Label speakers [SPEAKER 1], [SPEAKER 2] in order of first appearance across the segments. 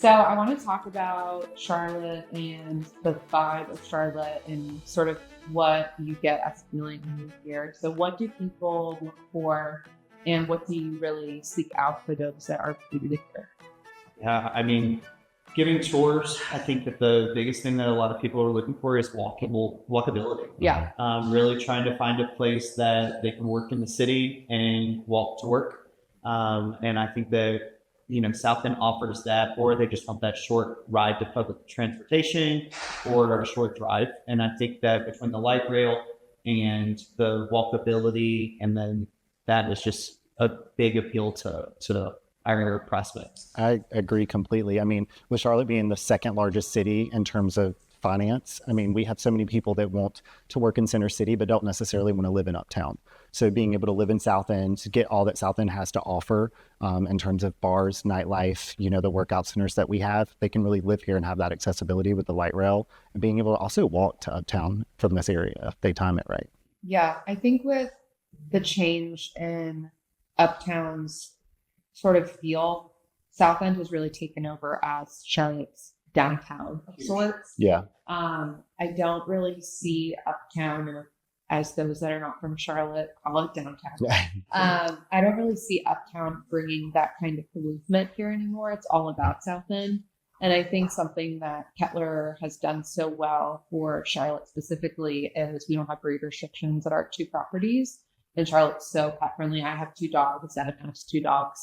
[SPEAKER 1] So I want to talk about Charlotte and the vibe of Charlotte and sort of what you get as a feeling when you're here. So what do people look for and what do you really seek out for those that are new to here?
[SPEAKER 2] Yeah, I mean, giving tours, I think that the biggest thing that a lot of people are looking for is walkability.
[SPEAKER 1] Yeah.
[SPEAKER 2] Really trying to find a place that they can work in the city and walk to work. And I think that, South End offers that, or they just want that short ride to public transportation or a short drive. And I think that between the light rail and the walkability, and then that is just a big appeal to our prospects.
[SPEAKER 3] I agree completely. I mean, with Charlotte being the second largest city in terms of finance, I mean, we have so many people that want to work in Center City, but don't necessarily want to live in Uptown. So being able to live in South End, to get all that South End has to offer in terms of bars, nightlife, the workout centers that we have, they can really live here and have that accessibility with the light rail and being able to also walk to Uptown from this area if they time it right.
[SPEAKER 1] Yeah. I think with the change in Uptown's sort of feel, South End has really taken over as Charlotte's downtown of sorts.
[SPEAKER 3] Yeah.
[SPEAKER 1] I don't really see Uptown as those that are not from Charlotte call it downtown. I don't really see Uptown bringing that kind of movement here anymore. It's all about South End. And I think something that Kettler has done so well for Charlotte specifically is we don't have breed restrictions at our two properties. And Charlotte's so pet friendly. I have two dogs. Devon has two dogs.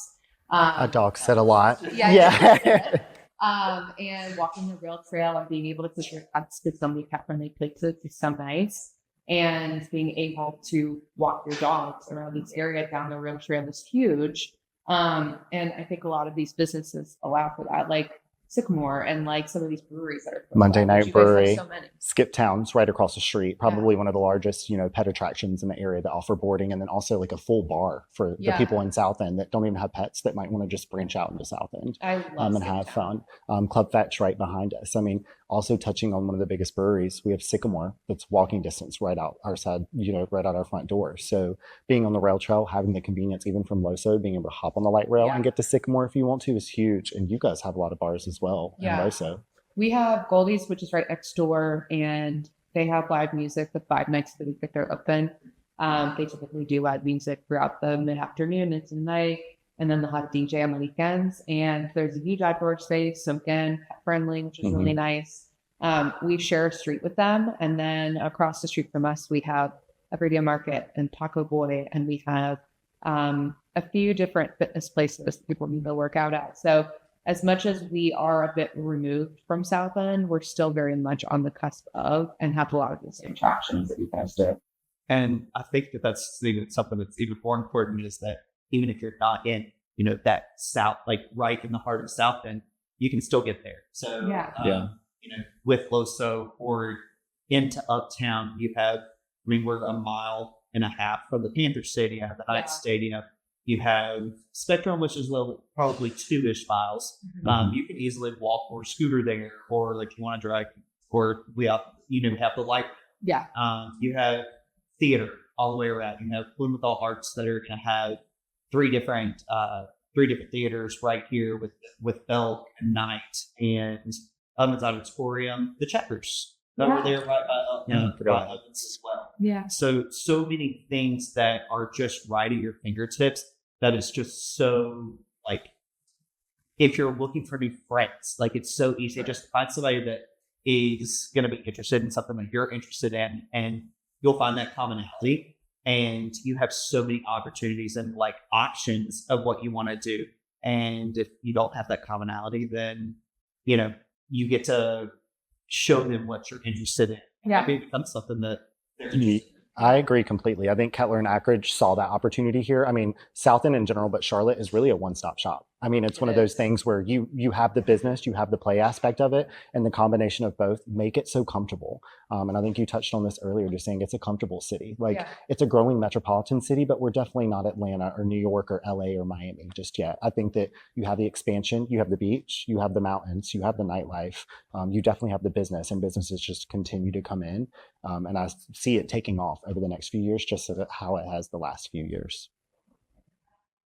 [SPEAKER 3] A dog said a lot.
[SPEAKER 1] Yeah. And walking the rail trail and being able to push your pets to so many pet-friendly places is so nice. And being able to walk your dogs around this area down the rail trail is huge. And I think a lot of these businesses allow for that, like Sycamore and like some of these breweries that are
[SPEAKER 3] Monday Night Brewery,
[SPEAKER 1] so many.
[SPEAKER 3] Skip Town's right across the street, probably one of the largest, pet attractions in the area that offer boarding, and then also like a full bar for the people in South End that don't even have pets that might want to just branch out into South End and have fun. Club Fetch right behind us. I mean, also touching on one of the biggest breweries, we have Sycamore that's walking distance right out our side, right out our front door. So being on the rail trail, having the convenience even from Loso, being able to hop on the light rail and get to Sycamore if you want to is huge. And you guys have a lot of bars as well in Loso.
[SPEAKER 1] We have Goldie's, which is right next door, and they have live music the 5 nights of the week that they're open. They typically do live music throughout the mid-afternoon into the night, and then they'll have DJ on the weekends. And there's a huge outdoor space, so again, pet friendly, which is really nice. We share a street with them, and then across the street from us, we have Everyday Market and Taco Boy, and we have a few different fitness places people need to work out at. So as much as we are a bit removed from South End, we're still very much on the cusp of and have a lot of the same attractions that you guys do.
[SPEAKER 2] And I think that that's something that's even more important is that even if you're not in, that South, like right in the heart of South End, you can still get there. So, with Loso or into Uptown, we're a mile and a half from the Panther Stadium, the Knights Stadium. You have Spectrum, which is probably 2-ish miles. You can easily walk or scooter there, or like you want to drive, or we have the light.
[SPEAKER 1] Yeah.
[SPEAKER 2] You have theater all the way around. You have Blumenthal Arts that are going to have three different theaters right here with Elk and Night and Ovens Auditorium, the Checkers that were there right by Ovens as well.
[SPEAKER 1] Yeah.
[SPEAKER 2] So many things that are just right at your fingertips. That is just so, like, if you're looking for new friends, like, it's so easy just to find somebody that is going to be interested in something that you're interested in, and you'll find that commonality, and you have so many opportunities and, like, options of what you want to do. And if you don't have that commonality, then, you get to show them what you're interested in.
[SPEAKER 1] Yeah.
[SPEAKER 2] Maybe it becomes something that they're interested in.
[SPEAKER 3] I agree completely. I think Kettler and Anchorage saw that opportunity here. I mean, South End in general, but Charlotte is really a one-stop shop. I mean, it's one of those things where you have the business, you have the play aspect of it, and the combination of both make it so comfortable. And I think you touched on this earlier, just saying it's a comfortable city. It's a growing metropolitan city, but we're definitely not Atlanta or New York or LA or Miami just yet. I think that you have the expansion, you have the beach, you have the mountains, you have the nightlife. You definitely have the business, and businesses just continue to come in. And I see it taking off over the next few years, just how it has the last few years.